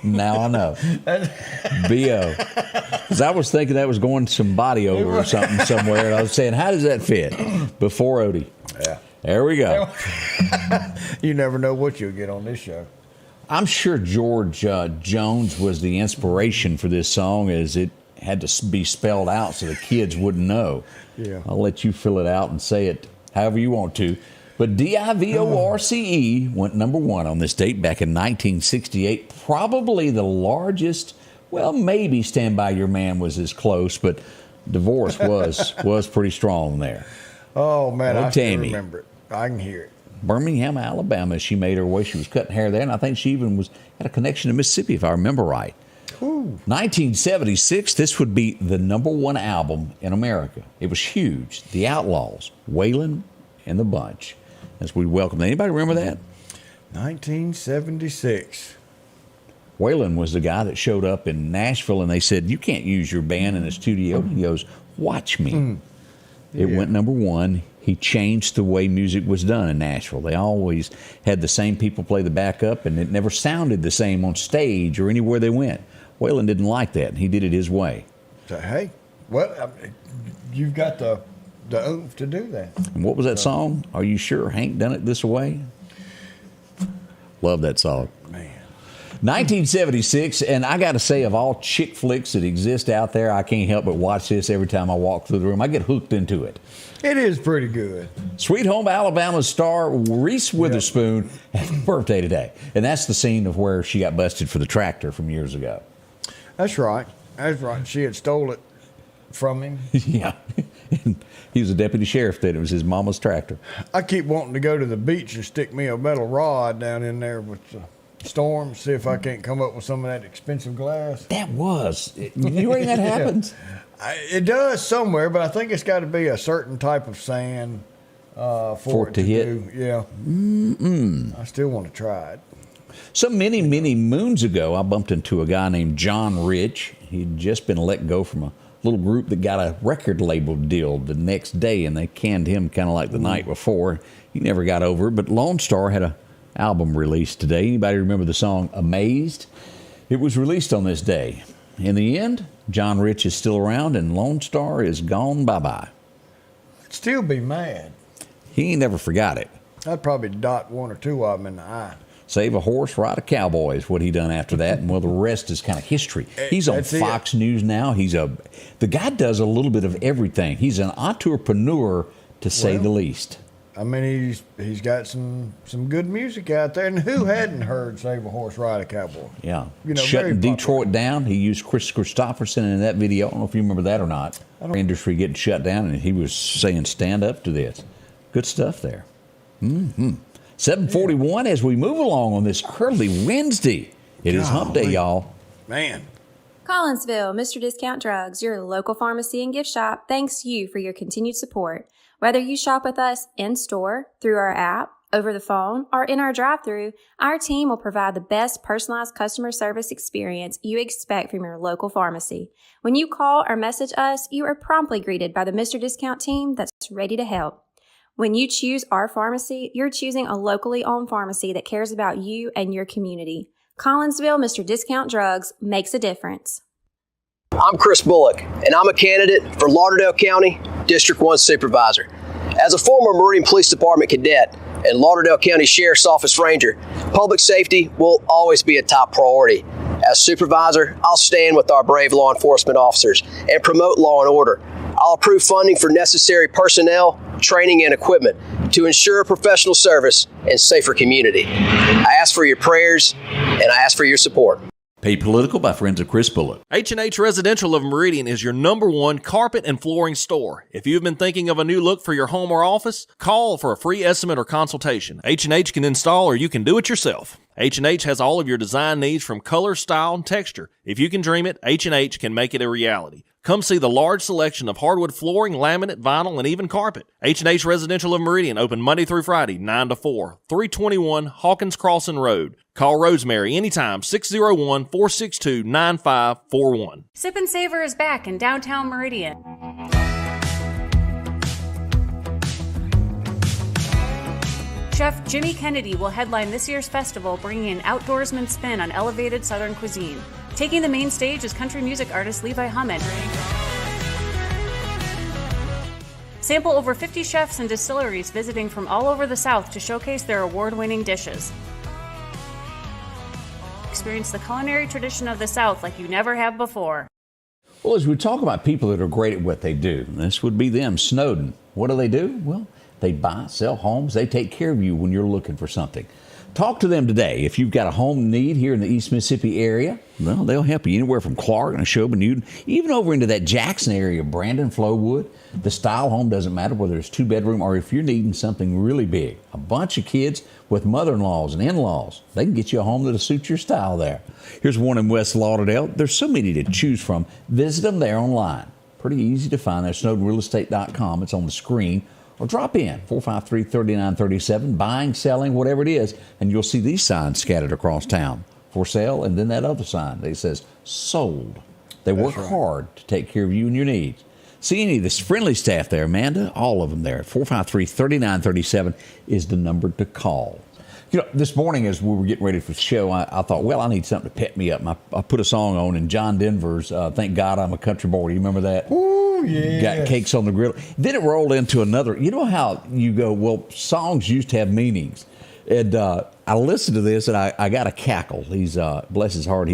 Now I know. B.O. Because I was thinking that was going some body over or something somewhere, and I was saying, how does that fit? Before Odie. Yeah. There we go. You never know what you'll get on this show. I'm sure George Jones was the inspiration for this song, as it had to be spelled out so the kids wouldn't know. Yeah. I'll let you fill it out and say it however you want to. But DIVORCE went number one on this date back in 1968. Probably the largest, well, maybe Stand By Your Man was as close, but Divorce was pretty strong there. Oh, man, I still Tammy. remember it. I can hear it. Birmingham, Alabama, she made her way. She was cutting hair there, and I think she even had a connection to Mississippi, if I remember right. Ooh. 1976, this would be the number one album in America. It was huge. The Outlaws, Waylon and the Bunch, as we welcome them. Anybody remember that? 1976. Waylon was the guy that showed up in Nashville, and they said, you can't use your band in a studio. He goes, watch me. It went number one. He changed the way music was done in Nashville. They always had the same people play the backup, and it never sounded the same on stage or anywhere they went. Waylon didn't like that. He did it his way. So, hey, well, you've got the oomph to do that. And what was that song? Are you sure Hank done it this way? Love that song. Man. 1976, and I got to say, of all chick flicks that exist out there, I can't help but watch this every time I walk through the room. I get hooked into it. It is pretty good. Sweet Home Alabama star Reese Witherspoon had a birthday today. And that's the scene of where she got busted for the tractor from years ago. That's right. That's right. She had stole it from him. Yeah. He was a deputy sheriff then. It was his mama's tractor. I keep wanting to go to the beach and stick me a metal rod down in there with the storm, see if I can't come up with some of that expensive glass. That was. You reckon that happens? It does somewhere, but I think it's got to be a certain type of sand for it to hit. Do. Yeah. I still want to try it. So many, many moons ago, I bumped into a guy named John Rich. He'd just been let go from a little group that got a record label deal the next day, and they canned him kind of like the night before. He never got over it, but Lone Star had an album released today. Anybody remember the song Amazed? It was released on this day. In the end, John Rich is still around, and Lone Star is gone bye-bye. I'd still be mad. He ain't never forgot it. I'd probably dot one or two of them in the eye. Save a horse, ride a cowboy is what he done after that, and well, the rest is kind of history. He's on Fox News now. The guy does a little bit of everything. He's an entrepreneur, to say the least. I mean, he's got some good music out there, and who hadn't heard "Save a Horse, Ride a Cowboy"? Yeah, shutting Detroit down. He used Chris Christopherson in that video. I don't know if you remember that or not. Industry getting shut down, and he was saying, "Stand up to this." Good stuff there. 7:41 as we move along on this early Wednesday. It is Hump Day, y'all. Man. Collinsville, Mr. Discount Drugs, your local pharmacy and gift shop, thanks you for your continued support. Whether you shop with us in-store, through our app, over the phone, or in our drive-thru, our team will provide the best personalized customer service experience you expect from your local pharmacy. When you call or message us, you are promptly greeted by the Mr. Discount team that's ready to help. When you choose our pharmacy, you're choosing a locally owned pharmacy that cares about you and your community. Collinsville, Mr. Discount Drugs makes a difference. I'm Chris Bullock, and I'm a candidate for Lauderdale County District 1 Supervisor. As a former Meridian Police Department cadet and Lauderdale County Sheriff's Office Ranger, public safety will always be a top priority. As Supervisor, I'll stand with our brave law enforcement officers and promote law and order. I'll approve funding for necessary personnel, training, and equipment to ensure professional service and safer community. I ask for your prayers, and I ask for your support. Paid Political by friends of Chris Bullock. H&H Residential of Meridian is your #1 carpet and flooring store. If you've been thinking of a new look for your home or office, call for a free estimate or consultation. H&H can install, or you can do it yourself. H&H has all of your design needs from color, style, and texture. If you can dream it, H&H can make it a reality. Come see the large selection of hardwood flooring, laminate, vinyl, and even carpet. H&H Residential of Meridian, open Monday through Friday, 9 to 4, 321 Hawkins Crossing Road. Call Rosemary anytime, 601-462-9541. Sip and Savor is back in downtown Meridian. Chef Jimmy Kennedy will headline this year's festival, bringing an outdoorsman spin on elevated Southern cuisine. Taking the main stage is country music artist Levi Hummon. Sample over 50 chefs and distilleries visiting from all over the South to showcase their award-winning dishes. Experience the culinary tradition of the South like you never have before. Well, as we talk about people that are great at what they do, this would be them, Snowden. What do? Well, they buy, sell homes. They take care of you when you're looking for something. Talk to them today. If you've got a home need here in the East Mississippi area, well, they'll help you anywhere from Clarke and Neshoba, Newton, even over into that Jackson area, Brandon, Flowood. The style home doesn't matter whether it's 2-bedroom or if you're needing something really big. A bunch of kids with mother-in-laws and in-laws. They can get you a home that'll suit your style there. Here's one in West Lauderdale. There's so many to choose from. Visit them there online. Pretty easy to find. There's SnowdenRealEstate.com. It's on the screen. Or drop in, 453-3937, buying, selling, whatever it is, and you'll see these signs scattered across town. for sale, and then that other sign that says sold. They work hard to take care of you and your needs. See any of this friendly staff there, Amanda? All of them there. 453-3937 is the number to call. You know, this morning as we were getting ready for the show, I thought, well, I need something to pep me up. And I put a song on, and John Denver's Thank God I'm a Country Boy. You remember that? Ooh, yeah. Got Cakes on the Grill. Then it rolled into another. You know how you go, well, songs used to have meanings. And I listened to this, and I got a cackle. He's, bless his heart,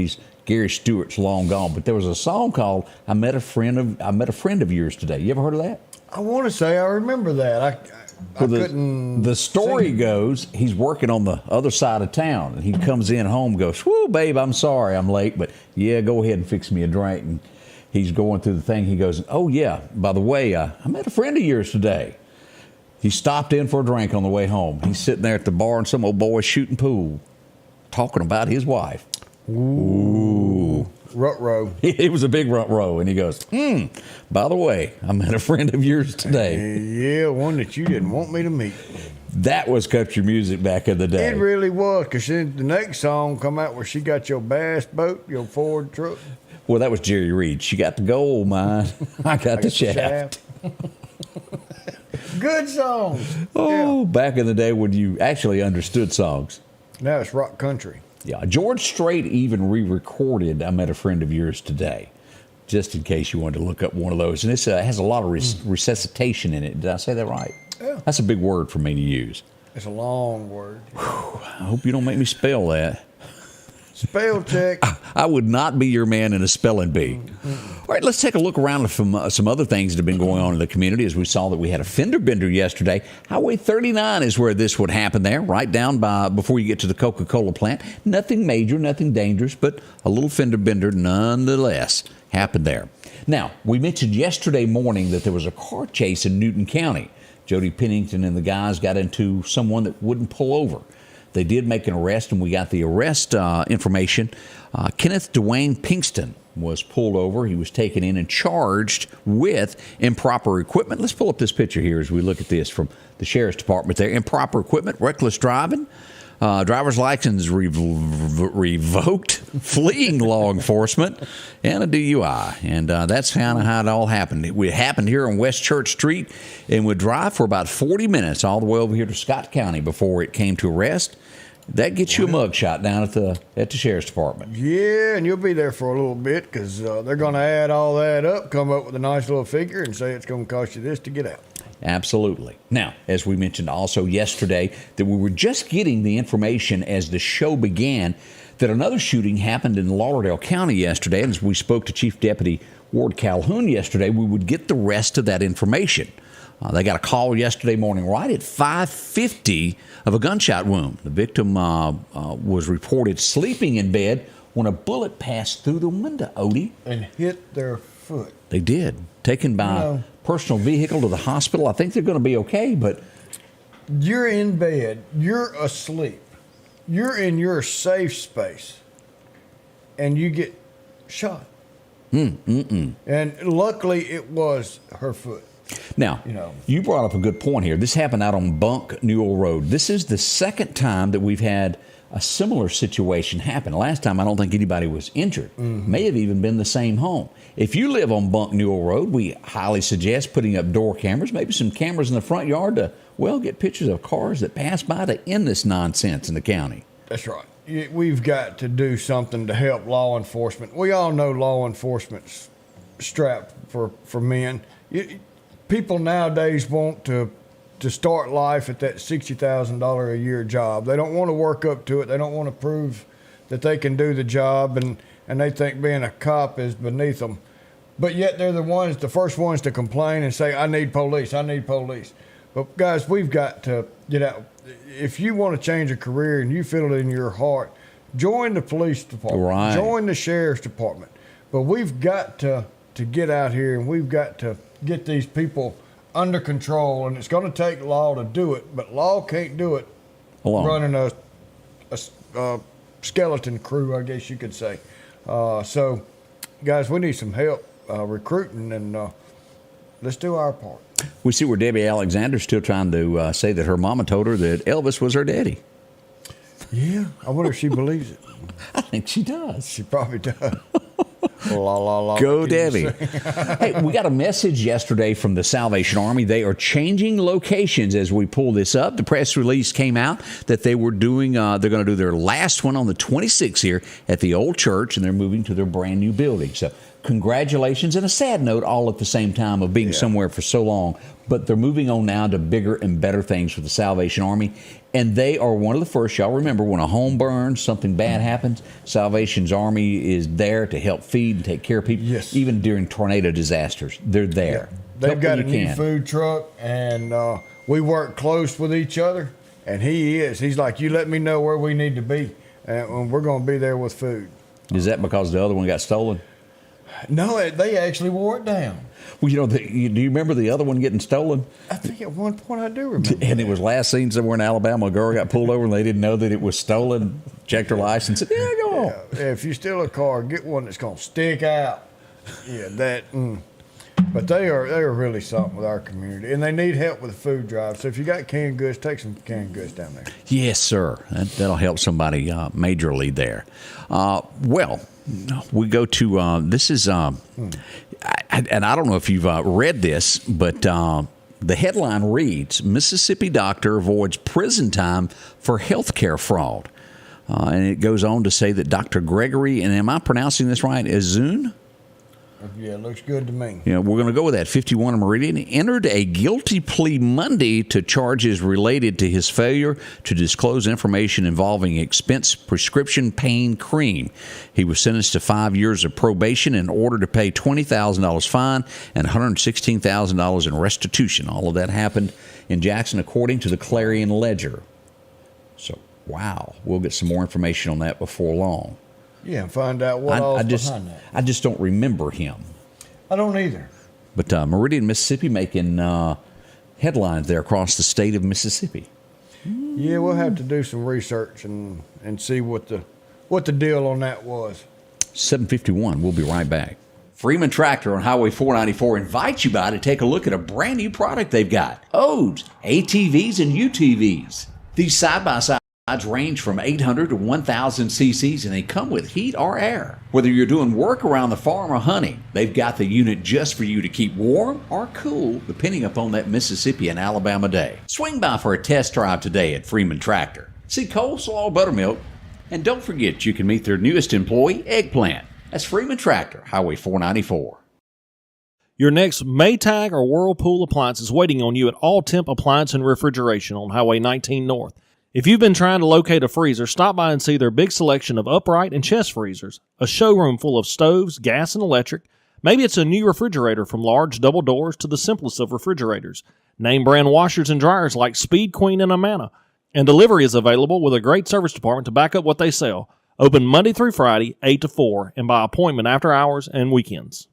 Gary Stewart's long gone. But there was a song called I Met a Friend of Yours Today. You ever heard of that? I want to say I remember that. The story goes, he's working on the other side of town, and he comes in home and goes, whoo, babe, I'm sorry I'm late, but yeah, go ahead and fix me a drink. And he's going through the thing. He goes, oh, yeah, by the way, I met a friend of yours today. He stopped in for a drink on the way home. He's sitting there at the bar, and some old boy shooting pool, talking about his wife. Ooh. Rut-row. It was a big rut-row, and he goes, by the way, I met a friend of yours today. Yeah, one that you didn't want me to meet. That was country music back in the day. It really was, because the next song come out where she got your bass boat, your Ford truck. Well, that was Jerry Reed. She got the gold mine. I got the shaft. Good songs. Oh, back in the day when you actually understood songs. Now it's rock country. Yeah, George Strait even re-recorded I Met a Friend of Yours Today, just in case you wanted to look up one of those. And this has a lot of resuscitation in it. Did I say that right? Yeah. That's a big word for me to use. It's a long word. Whew, I hope you don't make me spell that. Spell check. I would not be your man in a spelling bee. All right, let's take a look around at some other things that have been going on in the community, as we saw that we had a fender bender yesterday. Highway 39 is where this would happen there, right down by before you get to the Coca-Cola plant. Nothing major, nothing dangerous, but a little fender bender nonetheless happened there. Now, we mentioned yesterday morning that there was a car chase in Newton County. Jody Pennington and the guys got into someone that wouldn't pull over. They did make an arrest, and we got the arrest information. Kenneth Dwayne Pinkston was pulled over. He was taken in and charged with improper equipment. Let's pull up this picture here as we look at this from the Sheriff's Department there. Improper equipment, reckless driving, driver's license revoked, fleeing law enforcement, and a DUI. And that's kind of how it all happened. It happened here on West Church Street, and would drive for about 40 minutes all the way over here to Scott County before it came to arrest. That gets you a mugshot down at the Sheriff's Department. Yeah, and you'll be there for a little bit because they're going to add all that up, come up with a nice little figure, and say it's going to cost you this to get out. Absolutely. Now, as we mentioned also yesterday, that we were just getting the information as the show began that another shooting happened in Lauderdale County yesterday. And as we spoke to Chief Deputy Ward Calhoun yesterday, we would get the rest of that information. They got a call yesterday morning right at 5:50 of a gunshot wound. The victim was reported sleeping in bed when a bullet passed through the window, Odie. And hit their foot. They did. Taken by personal vehicle to the hospital. I think they're going to be okay, but... You're in bed. You're asleep. You're in your safe space. And you get shot. And luckily it was her foot. Now, you brought up a good point here. This happened out on Bunk Newell Road. This is the second time that we've had a similar situation happen. Last time, I don't think anybody was injured. May have even been the same home. If you live on Bunk Newell Road, we highly suggest putting up door cameras, maybe some cameras in the front yard to, get pictures of cars that pass by to end this nonsense in the county. That's right. We've got to do something to help law enforcement. We all know law enforcement's strapped for men. People nowadays want to start life at that $60,000 a year job. They don't want to work up to it. They don't want to prove that they can do the job, and they think being a cop is beneath them. But yet they're the first ones to complain and say, I need police, I need police. But guys, we've got to get out. If you want to change a career and you feel it in your heart, join the police department. Right. Join the sheriff's department. But we've got to get out here, and we've got to get these people under control, and it's going to take law to do it, but law can't do it alone. Running a skeleton crew, I guess you could say. So, guys, we need some help recruiting, and let's do our part. We see where Debbie Alexander's still trying to say that her mama told her that Elvis was her daddy. Yeah, I wonder if she believes it. I think she does. She probably does. La, la, la, Go Debbie. Hey, we got a message yesterday from the Salvation Army. They are changing locations as we pull this up. The press release came out that they were doing, they're going to do their last one on the 26th here at the old church, and they're moving to their brand new building. So congratulations, and a sad note all at the same time of being somewhere for so long. But they're moving on now to bigger and better things for the Salvation Army. And they are one of the first. Y'all remember when a home burns, something bad happens, Salvation's Army is there to help feed and take care of people. Yes. Even during tornado disasters, they're there. Yeah. They've got a new food truck, and we work close with each other. And he's like, you let me know where we need to be, and we're going to be there with food. Is that because the other one got stolen? No, they actually wore it down. Well, do you remember the other one getting stolen? I think at one point I do remember. And it was last seen somewhere in Alabama. A girl got pulled over and they didn't know that it was stolen. Checked her license. Said, yeah, go on. Yeah, if you steal a car, get one that's going to stick out. Yeah, that. But they are really something with our community, and they need help with the food drive. So if you got canned goods, take some canned goods down there. Yes, sir. That'll help somebody majorly there. Well, we go to this is, and I don't know if you've read this, but the headline reads: Mississippi doctor avoids prison time for healthcare fraud, and it goes on to say that Dr. Gregory, and am I pronouncing this right, Azun? Yeah, it looks good to me. We're going to go with that. 51 Meridian entered a guilty plea Monday to charges related to his failure to disclose information involving expense prescription pain cream. He was sentenced to 5 years of probation in order to pay $20,000 fine and $116,000 in restitution. All of that happened in Jackson, according to the Clarion Ledger. So, wow, we'll get some more information on that before long. Yeah, and find out what all's behind that. I just don't remember him. I don't either. But Meridian, Mississippi, making headlines there across the state of Mississippi. Yeah, we'll have to do some research and see what the deal on that was. 7:51. We'll be right back. Freeman Tractor on Highway 494 invites you by to take a look at a brand new product they've got. O's, ATVs, and UTVs. These side-by-side range from 800 to 1,000 cc's, and they come with heat or air. Whether you're doing work around the farm or hunting, they've got the unit just for you to keep warm or cool, depending upon that Mississippi and Alabama day. Swing by for a test drive today at Freeman Tractor. See coleslaw, buttermilk, and don't forget you can meet their newest employee, Eggplant. That's Freeman Tractor, Highway 494. Your next Maytag or Whirlpool appliance is waiting on you at All Temp Appliance and Refrigeration on Highway 19 North. If you've been trying to locate a freezer, stop by and see their big selection of upright and chest freezers, a showroom full of stoves, gas, and electric. Maybe it's a new refrigerator from large double doors to the simplest of refrigerators. Name brand washers and dryers like Speed Queen and Amana. And delivery is available with a great service department to back up what they sell. Open Monday through Friday, 8 to 4, and by appointment after hours and weekends.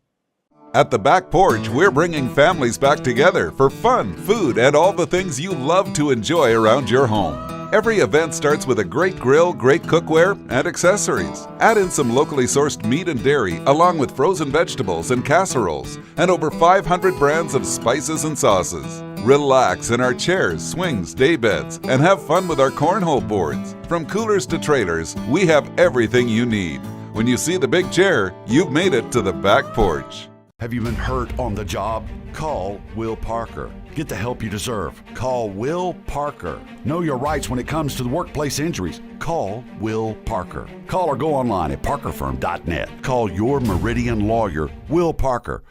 At the Back Porch, we're bringing families back together for fun, food, and all the things you love to enjoy around your home. Every event starts with a great grill, great cookware, and accessories. Add in some locally sourced meat and dairy, along with frozen vegetables and casseroles, and over 500 brands of spices and sauces. Relax in our chairs, swings, daybeds, and have fun with our cornhole boards. From coolers to trailers, we have everything you need. When you see the big chair, you've made it to the Back Porch. Have you been hurt on the job? Call Will Parker. Get the help you deserve. Call Will Parker. Know your rights when it comes to the workplace injuries. Call Will Parker. Call or go online at parkerfirm.net. Call your Meridian lawyer, Will Parker.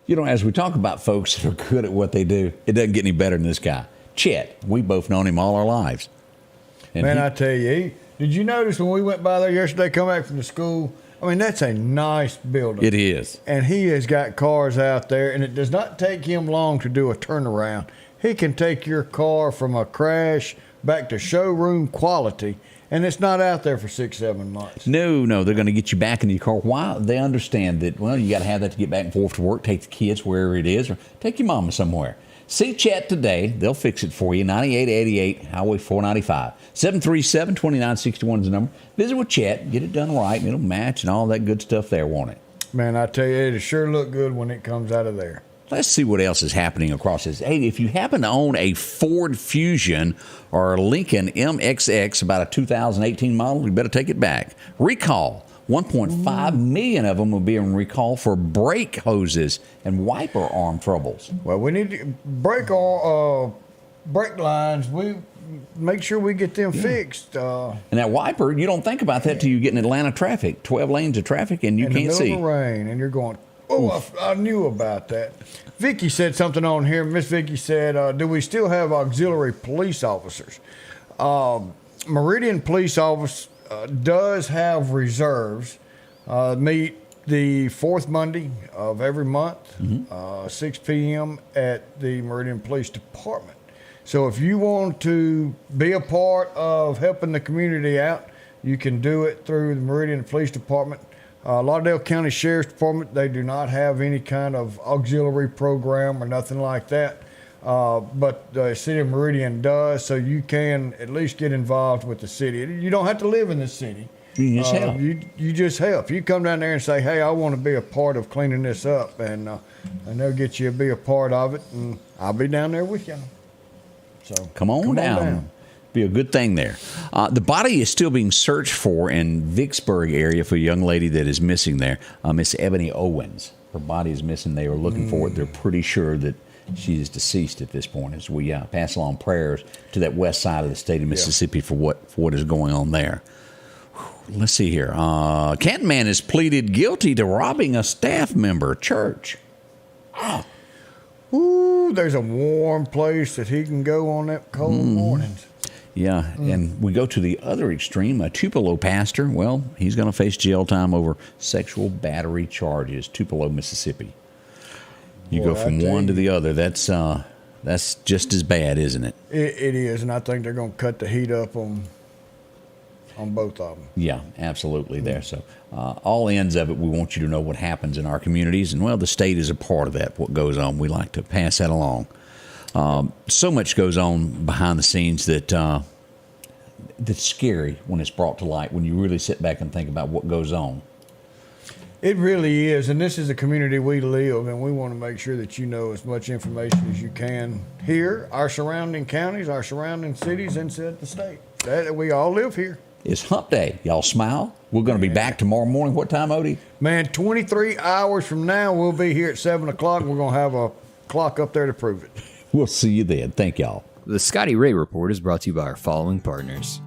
As we talk about folks that are good at what they do, it doesn't get any better than this guy. Chet, we both known him all our lives. And I tell you, did you notice when we went by there yesterday, come back from the school? I mean, that's a nice building. It is. And he has got cars out there, and it does not take him long to do a turnaround. He can take your car from a crash back to showroom quality, and it's not out there for 6-7 months. No, they're going to get you back in your car. Why? They understand that, you got to have that to get back and forth to work, take the kids wherever it is, or take your mama somewhere. See Chet today. They'll fix it for you. 9888 Highway 495. 737-2961 is the number. Visit with Chet. Get it done right, and it'll match and all that good stuff there, won't it? Man, I tell you, it'll sure look good when it comes out of there. Let's see what else is happening across this. Hey, if you happen to own a Ford Fusion or a Lincoln MXX, about a 2018 model, you better take it back. Recall. 1.5 million of them will be on recall for brake hoses and wiper arm troubles. Well, we need to brake lines. We make sure we get them fixed. And that wiper, you don't think about that till you get in Atlanta traffic, 12 lanes of traffic, and you can't see. In the middle of the rain, and you're going, I knew about that. Vicky said something on here. Miss Vicky said, do we still have auxiliary police officers? Meridian Police Office does have reserves. Meet the fourth Monday of every month, 6 p.m. at the Meridian Police Department. So if you want to be a part of helping the community out, you can do it through the Meridian Police Department. Lauderdale County Sheriff's Department, they do not have any kind of auxiliary program or nothing like that. But the city of Meridian does, so you can at least get involved with the city. You don't have to live in the city. You just help. You just help. You come down there and say, hey, I want to be a part of cleaning this up, and they'll get you to be a part of it, and I'll be down there with you. So come on down. Be a good thing there. The body is still being searched for in Vicksburg area for a young lady that is missing there, Miss Ebony Owens. Her body is missing. They are looking for it. They're pretty sure that she is deceased at this point, as we pass along prayers to that west side of the state of Mississippi for what is going on there. Let's see here. Canton man has pleaded guilty to robbing a staff member church. Ooh, there's a warm place that he can go on that cold mornings. Yeah, and we go to the other extreme. A Tupelo pastor, well, he's going to face jail time over sexual battery charges. Tupelo, Mississippi. You go from one to the other. That's just as bad, isn't it? It is, and I think they're going to cut the heat up on both of them. Yeah, absolutely there. So all ends of it, we want you to know what happens in our communities. And, well, the state is a part of that, what goes on. We like to pass that along. So much goes on behind the scenes that's scary when it's brought to light, when you really sit back and think about what goes on. It really is, and this is the community we live, and we want to make sure that you know as much information as you can here, our surrounding counties, our surrounding cities, inside the state. That we all live here. It's hump day. Y'all smile. We're going to be back tomorrow morning. What time, Odie? Man, 23 hours from now, we'll be here at 7 o'clock. We're going to have a clock up there to prove it. We'll see you then. Thank y'all. The Scotty Ray Report is brought to you by our following partners.